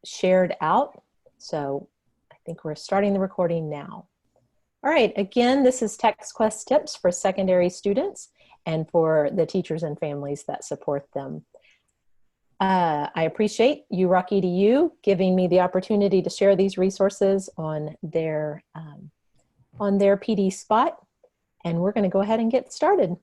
shared out. So I think we're starting the recording now. All right, again, this is TexQuest tips for secondary students and for the teachers and families that support them. I appreciate you, Rocky EDU, giving me the opportunity to share these resources on their PD spot. And we're going to go ahead and get started.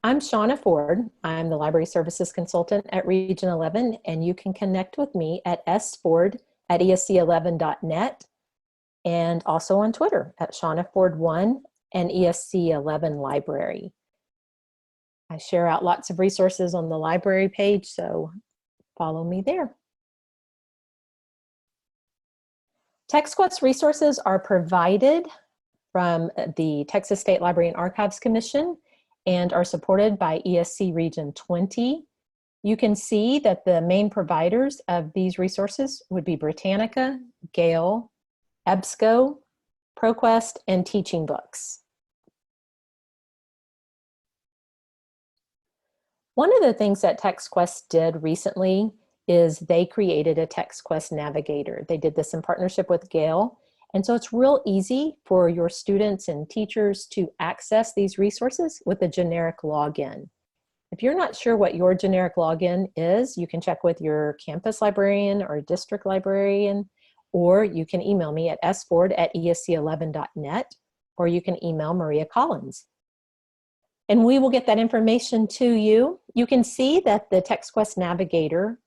I'm Shauna Ford. I'm the Library Services Consultant at Region 11, and you can connect with me at sford@esc11.net and also on Twitter at ShaunaFord1 and ESC11 Library. I share out lots of resources on the library page, so follow me there. TexQuest resources are provided from the Texas State Library and Archives Commission and are supported by ESC Region 20. You can see that the main providers of these resources would be Britannica, Gale, EBSCO, ProQuest, and Teaching Books. One of the things that TexQuest did recently is they created a TexQuest Navigator. They did this in partnership with Gale. And so it's real easy for your students and teachers to access these resources with a generic login. If you're not sure what your generic login is, you can check with your campus librarian or district librarian, or you can email me at sford@esc11.net, or you can email Maria Collins. And we will get that information to you. You can see that the TexQuest Navigator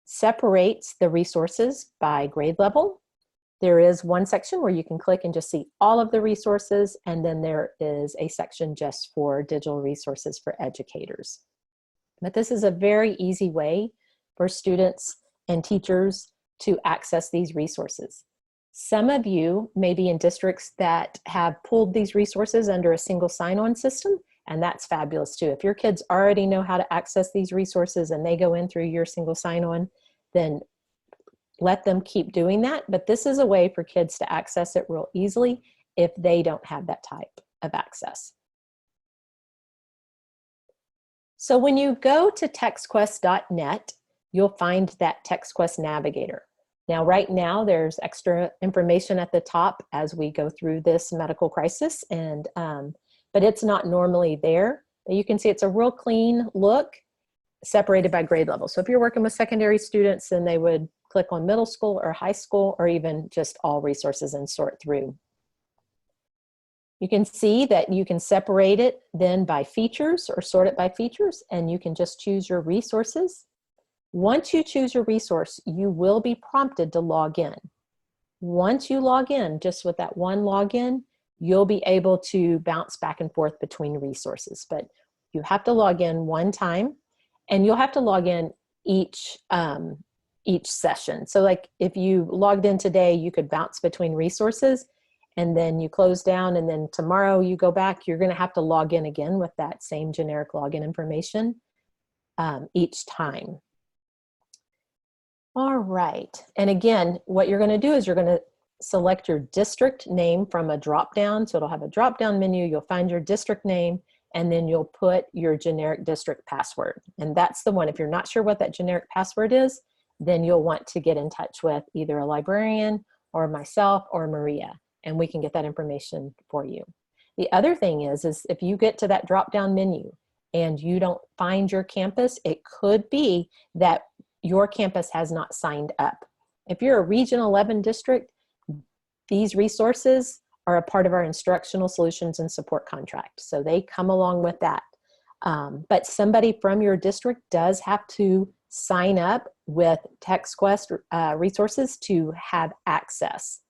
separates the resources by grade level. There is one section where you can click and just see all of the resources, and then there is a section just for digital resources for educators. But this is a very easy way for students and teachers to access these resources. Some of you may be in districts that have pulled these resources under a single sign-on system, and that's fabulous too. If your kids already know how to access these resources and they go in through your single sign-on, then let them keep doing that. But this is a way for kids to access it real easily if they don't have that type of access. So when you go to texquest.net, you'll find that TexQuest Navigator. Now, right now, there's extra information at the top as we go through this medical crisis, and but it's not normally there. But you can see it's a real clean look, separated by grade level. So if you're working with secondary students, then they would click on middle school or high school, or even just all resources and sort through. You can see that you can separate it then by features or sort it by features, and you can just choose your resources. Once you choose your resource, you will be prompted to log in. Once you log in, just with that one login, you'll be able to bounce back and forth between resources. But you have to log in one time, and you'll have to log in each session. So like if you logged in today, you could bounce between resources, and then you close down, and then tomorrow you go back, you're going to have to log in again with that same generic login information each time. All right, and again, what you're going to do is you're going to select your district name from a drop-down. So it'll have a drop-down menu, you'll find your district name, and then you'll put your generic district password. And that's the one. If you're not sure what that generic password is, then you'll want to get in touch with either a librarian or myself or Maria, and we can get that information for you. The other thing is if you get to that drop-down menu and you don't find your campus, it could be that your campus has not signed up. If you're a Region 11 district, these resources are a part of our instructional solutions and support contract. So they come along with that. But somebody from your district does have to sign up with TexQuest resources to have access.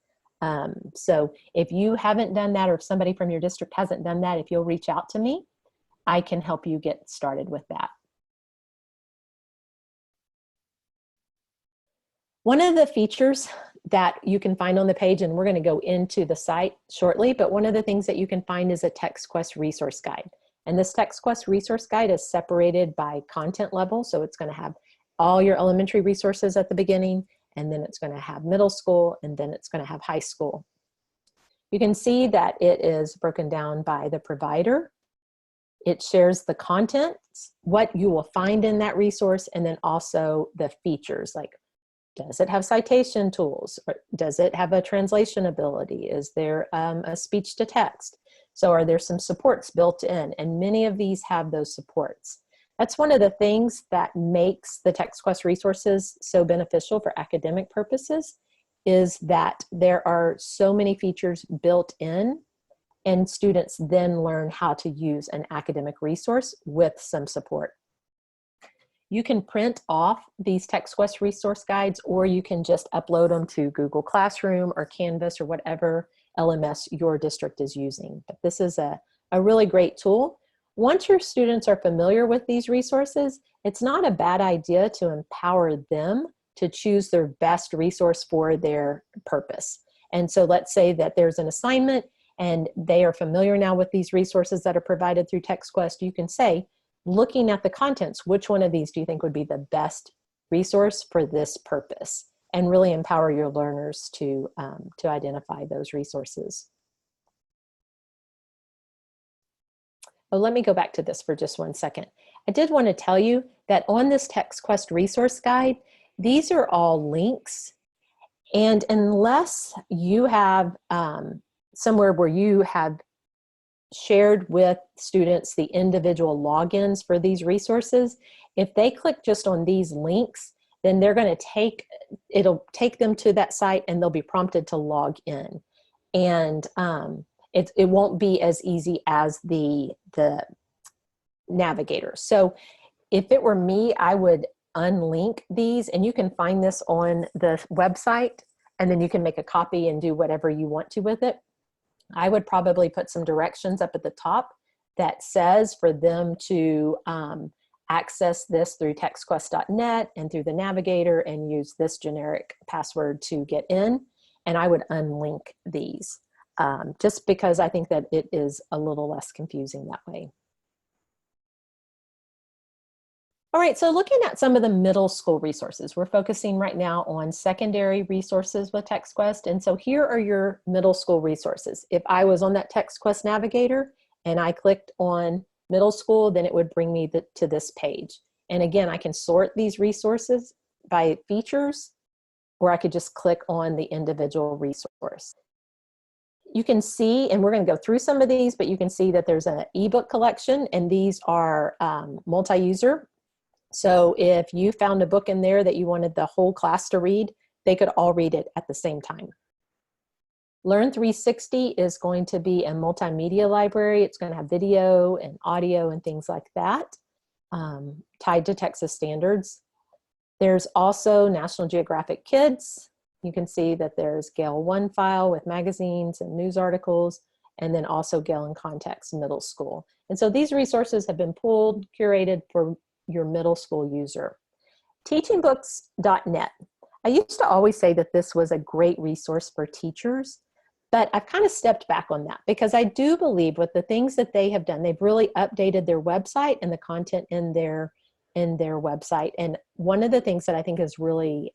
So if you haven't done that, or if somebody from your district hasn't done that, if you'll reach out to me, I can help you get started with that. One of the features that you can find on the page, and we're going to go into the site shortly, but one of the things that you can find is a TexQuest resource guide. And this TexQuest resource guide is separated by content level. So it's going to have all your elementary resources at the beginning, and then it's going to have middle school, and then it's going to have high school. You can see that it is broken down by the provider. It shares the contents, what you will find in that resource, and then also the features, like does it have citation tools? Or does it have a translation ability? Is there a speech to text? So are there some supports built in? And many of these have those supports. That's one of the things that makes the TexQuest resources so beneficial for academic purposes, is that there are so many features built in, and students then learn how to use an academic resource with some support. You can print off these TexQuest resource guides, or you can just upload them to Google Classroom or Canvas or whatever LMS your district is using. But this is a really great tool. Once your students are familiar with these resources, it's not a bad idea to empower them to choose their best resource for their purpose. And so let's say that there's an assignment and they are familiar now with these resources that are provided through TexQuest. You can say, looking at the contents, which one of these do you think would be the best resource for this purpose? And really empower your learners to identify those resources. Oh, let me go back to this for just one second. I did want to tell you that on this TexQuest resource guide, these are all links. And unless you have somewhere where you have shared with students the individual logins for these resources, if they click just on these links, then they're going to it'll take them to that site and they'll be prompted to log in. And it won't be as easy as the navigator. So if it were me, I would unlink these, and you can find this on the website, and then you can make a copy and do whatever you want to with it. I would probably put some directions up at the top that says for them to access this through textquest.net and through the navigator and use this generic password to get in. And I would unlink these just because I think that it is a little less confusing that way. All right, so looking at some of the middle school resources, we're focusing right now on secondary resources with TextQuest. And so here are your middle school resources. If I was on that TextQuest navigator and I clicked on middle school, then it would bring me to this page. And again, I can sort these resources by features, or I could just click on the individual resource. You can see, and we're going to go through some of these, but you can see that there's an ebook collection, and these are multi-user. So if you found a book in there that you wanted the whole class to read, they could all read it at the same time. Learn 360 is going to be a multimedia library. It's going to have video and audio and things like that, tied to Texas standards. There's also National Geographic Kids. You can see that there's Gale 1 file with magazines and news articles, and then also Gale in Context Middle School. And so these resources have been pulled, curated for your middle school user. Teachingbooks.net. I used to always say that this was a great resource for teachers, but I've kind of stepped back on that because I do believe with the things that they have done, they've really updated their website and the content in their website. And one of the things that I think is really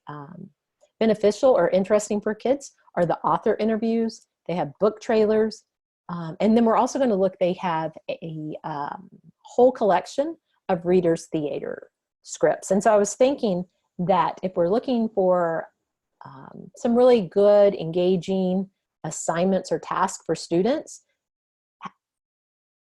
beneficial or interesting for kids are the author interviews. They have book trailers. And then we're also going to look, they have a whole collection of Reader's Theater scripts. And so I was thinking that if we're looking for some really good, engaging assignments or tasks for students,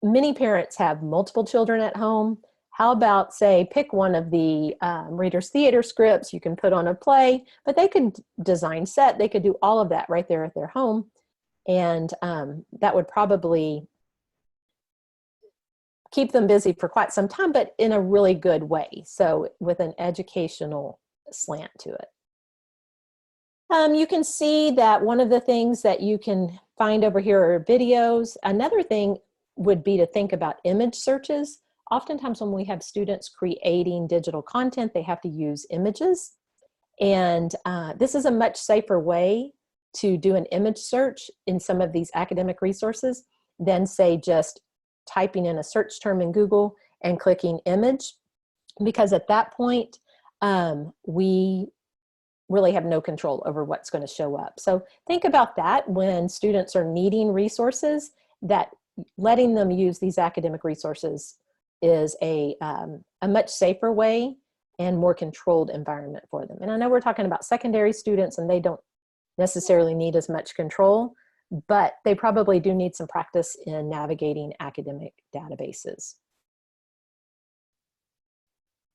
many parents have multiple children at home. How about, say, pick one of the Reader's Theater scripts, you can put on a play, but they could design set, they could do all of that right there at their home. And that would probably keep them busy for quite some time, but in a really good way. So with an educational slant to it. You can see that one of the things that you can find over here are videos. Another thing would be to think about image searches. Oftentimes when we have students creating digital content, they have to use images. And this is a much safer way to do an image search in some of these academic resources than, say, just typing in a search term in Google and clicking image, because at that point we really have no control over what's going to show up. So think about that when students are needing resources that letting them use these academic resources is a much safer way and more controlled environment for them. And I know we're talking about secondary students and they don't necessarily need as much control, but they probably do need some practice in navigating academic databases.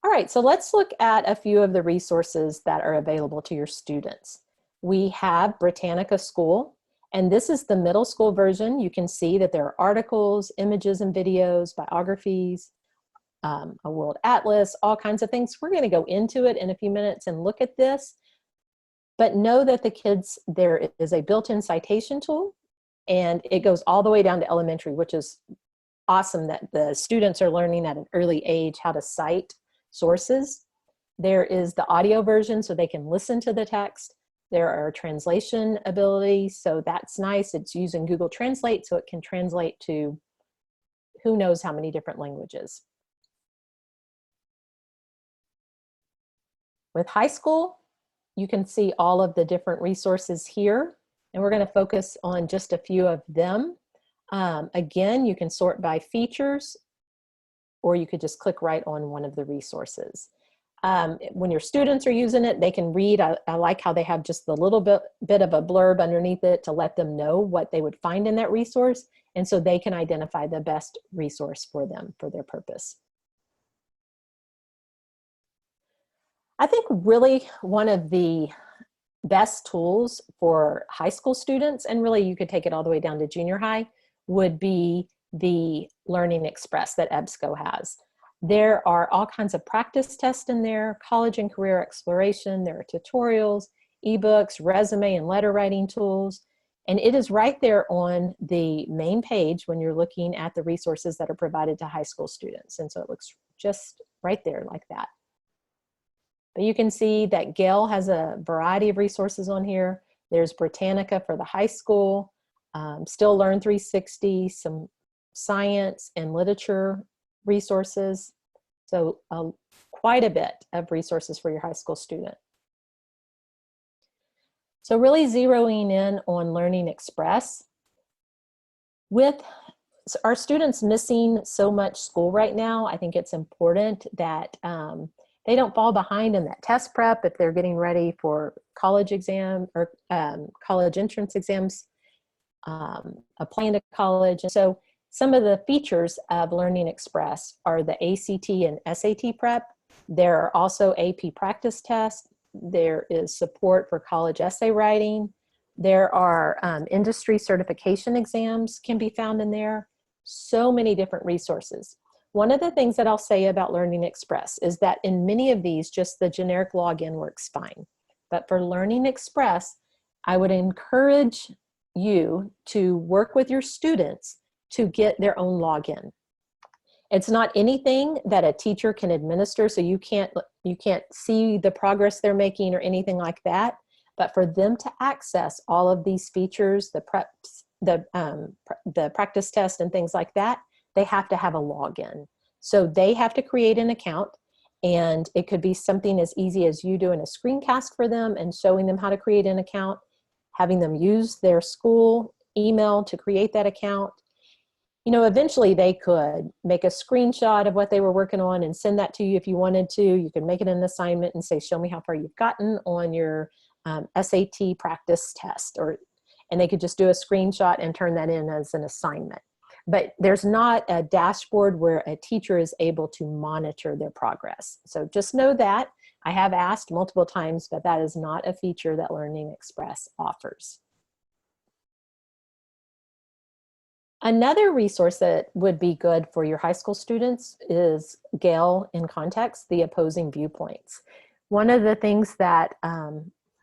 All right, so let's look at a few of the resources that are available to your students. We have Britannica School, and this is the middle school version. You can see that there are articles, images and videos, biographies, a world atlas, all kinds of things. We're going to go into it in a few minutes and look at this, but know that the kids, there is a built-in citation tool, and it goes all the way down to elementary, which is awesome that the students are learning at an early age how to cite sources. There is the audio version so they can listen to the text. There are translation abilities, so that's nice. It's using Google Translate, so it can translate to who knows how many different languages. With high school, you can see all of the different resources here, and we're going to focus on just a few of them. Again, you can sort by features, or you could just click right on one of the resources. When your students are using it, they can read. I like how they have just the little bit of a blurb underneath it to let them know what they would find in that resource, and so they can identify the best resource for them, for their purpose. I think really one of the best tools for high school students, and really you could take it all the way down to junior high, would be the Learning Express that EBSCO has. There are all kinds of practice tests in there, college and career exploration, there are tutorials, ebooks, resume and letter writing tools, and it is right there on the main page when you're looking at the resources that are provided to high school students. And so it looks just right there like that. But you can see that Gale has a variety of resources on here. There's Britannica for the high school, Still Learn 360, some science and literature resources. So quite a bit of resources for your high school student. So really zeroing in on Learning Express. With our students missing so much school right now, I think it's important that they don't fall behind in that test prep if they're getting ready for college exam or college entrance exams, applying to college. And so some of the features of Learning Express are the ACT and SAT prep. There are also AP practice tests. There is support for college essay writing. There are industry certification exams can be found in there. So many different resources. One of the things that I'll say about Learning Express is that in many of these, just the generic login works fine. But for Learning Express, I would encourage you to work with your students to get their own login. It's not anything that a teacher can administer, so you can't see the progress they're making or anything like that. But for them to access all of these features, the preps, the practice test and things like that, they have to have a login. So they have to create an account, and it could be something as easy as you doing a screencast for them and showing them how to create an account, having them use their school email to create that account. You know, eventually they could make a screenshot of what they were working on and send that to you if you wanted to. You could make it an assignment and say, show me how far you've gotten on your SAT practice test, and they could just do a screenshot and turn that in as an assignment. But there's not a dashboard where a teacher is able to monitor their progress. So just know that. I have asked multiple times, but that is not a feature that Learning Express offers. Another resource that would be good for your high school students is Gale in Context, the opposing viewpoints. One of the things that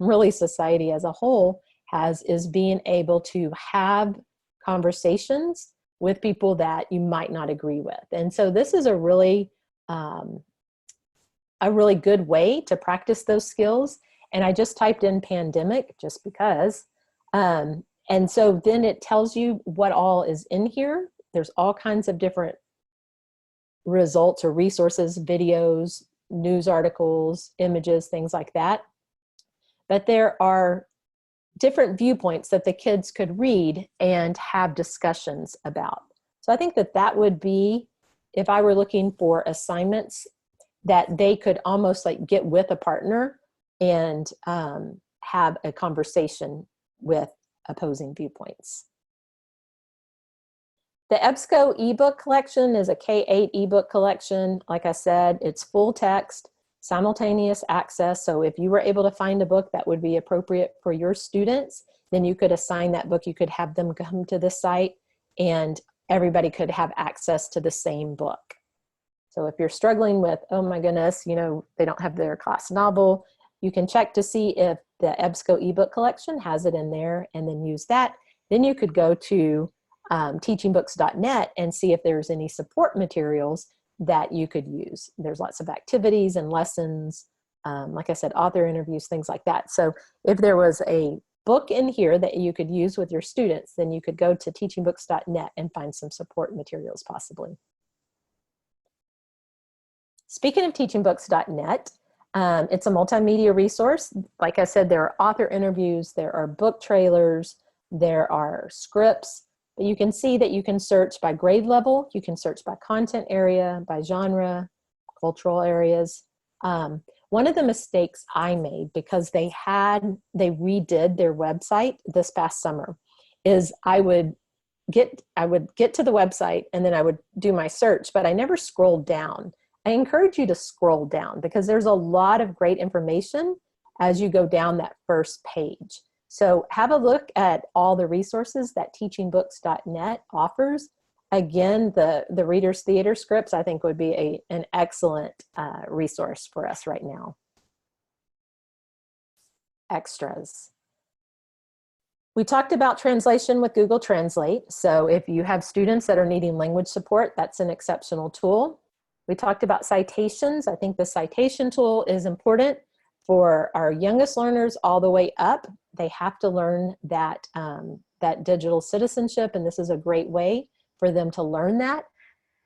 really society as a whole has is being able to have conversations with people that you might not agree with. And so this is a really good way to practice those skills. And I just typed in pandemic just because. And so then it tells you what all is in here. There's all kinds of different results or resources, videos, news articles, images, things like that. But there are different viewpoints that the kids could read and have discussions about. So I think that that would be, if I were looking for assignments, that they could almost like get with a partner and have a conversation with opposing viewpoints. The EBSCO ebook collection is a K-8 ebook collection. Like I said, it's full text, simultaneous access. So if you were able to find a book that would be appropriate for your students, then you could assign that book. You could have them come to the site and everybody could have access to the same book. So if you're struggling with, oh my goodness, you know, they don't have their class novel, you can check to see if the EBSCO ebook collection has it in there and then use that. Then you could go to teachingbooks.net and see if there's any support materials that you could use. There's lots of activities and lessons, like I said, author interviews, things like that. So if there was a book in here that you could use with your students, then you could go to teachingbooks.net and find some support materials possibly. Speaking of teachingbooks.net, it's a multimedia resource. Like I said, there are author interviews, there are book trailers, there are scripts. But you can see that you can search by grade level, you can search by content area, by genre, cultural areas. One of the mistakes I made, because they redid their website this past summer, is I would get to the website and then I would do my search, but I never scrolled down. I encourage you to scroll down because there's a lot of great information as you go down that first page. So have a look at all the resources that teachingbooks.net offers. Again, the Reader's Theater scripts I think would be an excellent resource for us right now. Extras. We talked about translation with Google Translate. So if you have students that are needing language support, that's an exceptional tool. We talked about citations. I think the citation tool is important for our youngest learners all the way up. They have to learn that, that digital citizenship, and this is a great way for them to learn that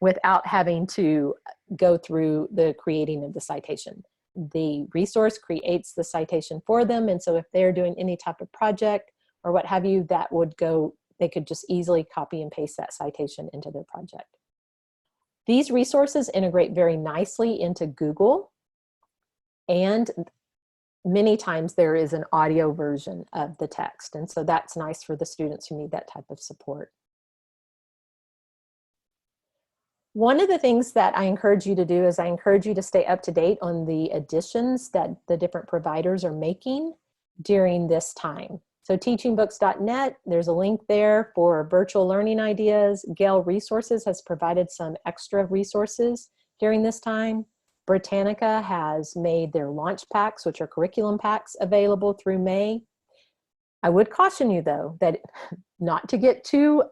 without having to go through the creating of the citation. The resource creates the citation for them, and so if they're doing any type of project or what have you, that would go, they could just easily copy and paste that citation into their project. These resources integrate very nicely into Google, and many times there is an audio version of the text, and so that's nice for the students who need that type of support. One of the things that I encourage you to do is I encourage you to stay up to date on the additions that the different providers are making during this time. So teachingbooks.net, there's a link there for virtual learning ideas. Gale Resources has provided some extra resources during this time. Britannica has made their launch packs, which are curriculum packs, available through May. I would caution you though, that not to get too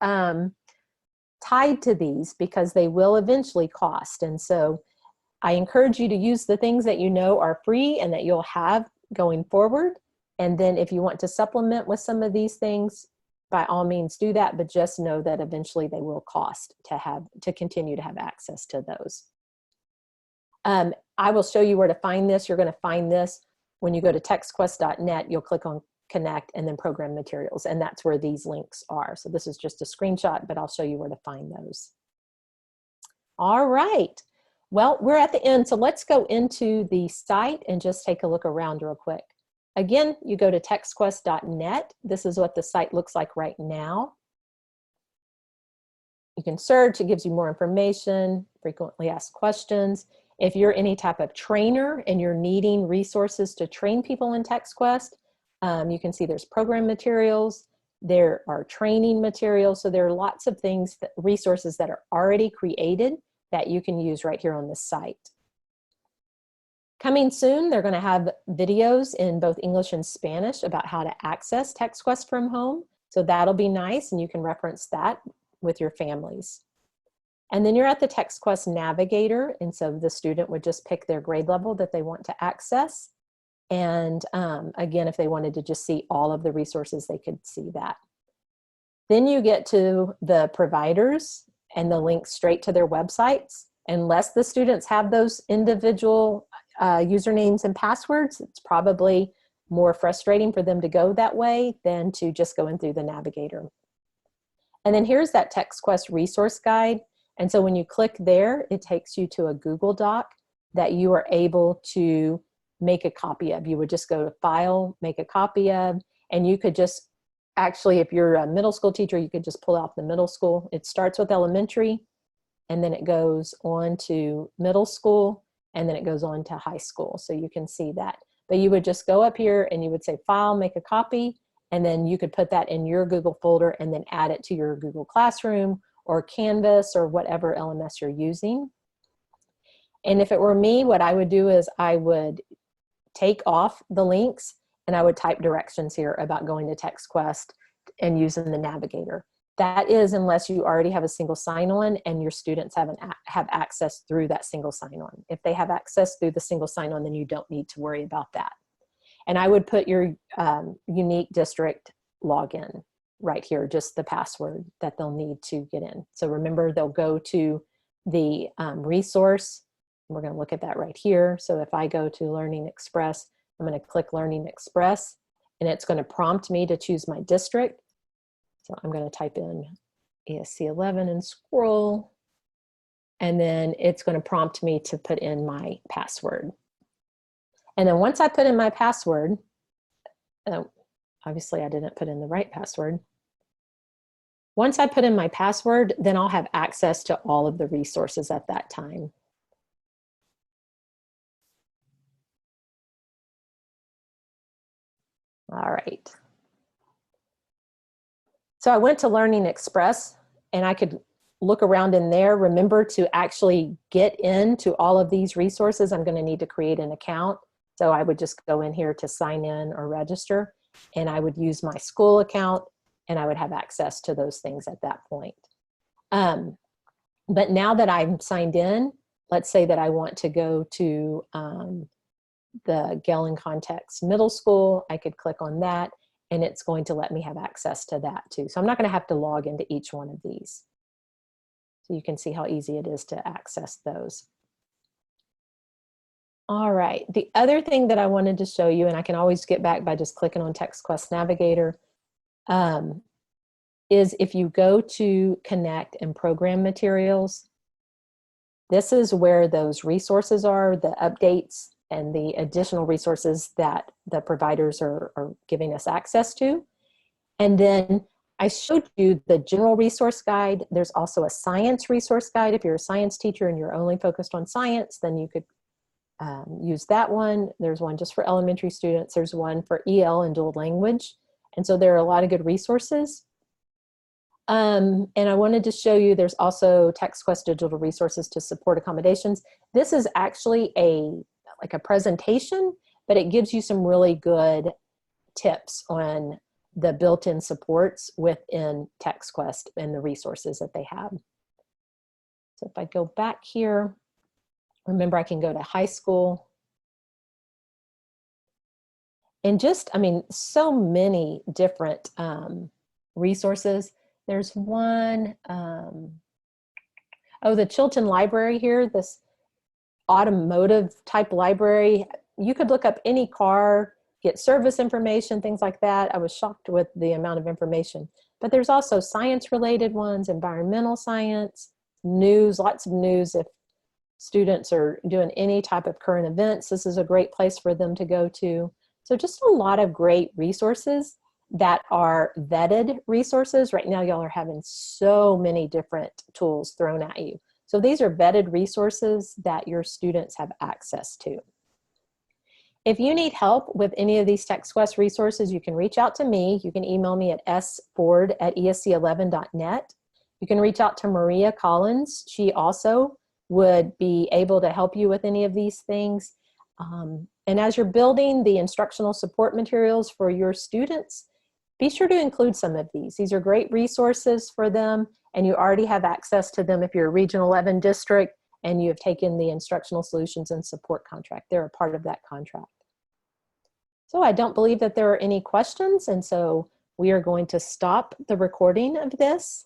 tied to these because they will eventually cost. And so I encourage you to use the things that you know are free and that you'll have going forward. And then if you want to supplement with some of these things, by all means do that, but just know that eventually they will cost to continue to have access to those. I will show you where to find this. You're going to find this when you go to TexQuest.net, you'll click on Connect and then Program Materials, and that's where these links are. So this is just a screenshot, but I'll show you where to find those. All right. Well, we're at the end, so let's go into the site and just take a look around real quick. Again, you go to TexQuest.net. This is what the site looks like right now. You can search, it gives you more information, frequently asked questions. If you're any type of trainer and you're needing resources to train people in TexQuest, you can see there's program materials, there are training materials, so there are lots of things, resources that are already created that you can use right here on this site. Coming soon, they're going to have videos in both English and Spanish about how to access TexQuest from home. So that'll be nice, and you can reference that with your families. And then you're at the TexQuest Navigator, and so the student would just pick their grade level that they want to access. And again, if they wanted to just see all of the resources, they could see that. Then you get to the providers and the links straight to their websites. Unless the students have those individual usernames and passwords, it's probably more frustrating for them to go that way than to just go in through the Navigator. And then here's that TexQuest resource guide. And so when you click there, it takes you to a Google Doc that you are able to make a copy of. You would just go to File, make a copy of, and you could just, actually, if you're a middle school teacher, you could just pull out the middle school. It starts with elementary, and then it goes on to middle school, and then it goes on to high school. So you can see that. But you would just go up here and you would say File, make a copy, and then you could put that in your Google folder and then add it to your Google Classroom or Canvas or whatever LMS you're using. And if it were me, what I would do is I would take off the links and I would type directions here about going to TexQuest and using the navigator. That is unless you already have a single sign-on and your students have access through that single sign-on. If they have access through the single sign-on, then you don't need to worry about that. And I would put your unique district login right here, just the password that they'll need to get in. So remember, they'll go to the resource. We're going to look at that right here. So if I go to Learning Express, I'm going to click Learning Express, and it's going to prompt me to choose my district. So I'm going to type in ESC 11 and scroll, and then it's going to prompt me to put in my password. And then once I put in my password, obviously I didn't put in the right password. Once I put in my password, then I'll have access to all of the resources at that time. All right. So I went to Learning Express and I could look around in there. Remember, to actually get into all of these resources, I'm going to need to create an account. So I would just go in here to sign in or register, and I would use my school account and I would have access to those things at that point. But now that I'm signed in, let's say that I want to go to the Gale Context Middle School, I could click on that and it's going to let me have access to that too. So I'm not going to have to log into each one of these. So you can see how easy it is to access those. All right, the other thing that I wanted to show you, and I can always get back by just clicking on TexQuest Navigator, is if you go to Connect and Program Materials, this is where those resources are, the updates and the additional resources that the providers are giving us access to. And then I showed you the general resource guide. There's also a science resource guide. If you're a science teacher and you're only focused on science, then you could use that one. There's one just for elementary students. There's one for EL and dual language. And so there are a lot of good resources. And I wanted to show you, there's also TexQuest digital resources to support accommodations. This is actually like a presentation, but it gives you some really good tips on the built-in supports within TexQuest and the resources that they have. So if I go back here, remember I can go to high school. And just, I mean, so many different resources. There's one, oh, the Chilton Library here, this automotive type library. You could look up any car, get service information, things like that. I was shocked with the amount of information. But there's also science related ones, environmental science, news, lots of news. If students are doing any type of current events, this is a great place for them to go to. So just a lot of great resources that are vetted resources. Right now, y'all are having so many different tools thrown at you. So these are vetted resources that your students have access to. If you need help with any of these TexQuest resources, you can reach out to me. You can email me at sford@esc11.net. You can reach out to Maria Collins. She also would be able to help you with any of these things. And as you're building the instructional support materials for your students, be sure to include some of these. These are great resources for them, and you already have access to them if you're a Region 11 district and you have taken the Instructional Solutions and Support contract. They're a part of that contract. So I don't believe that there are any questions, and so we are going to stop the recording of this.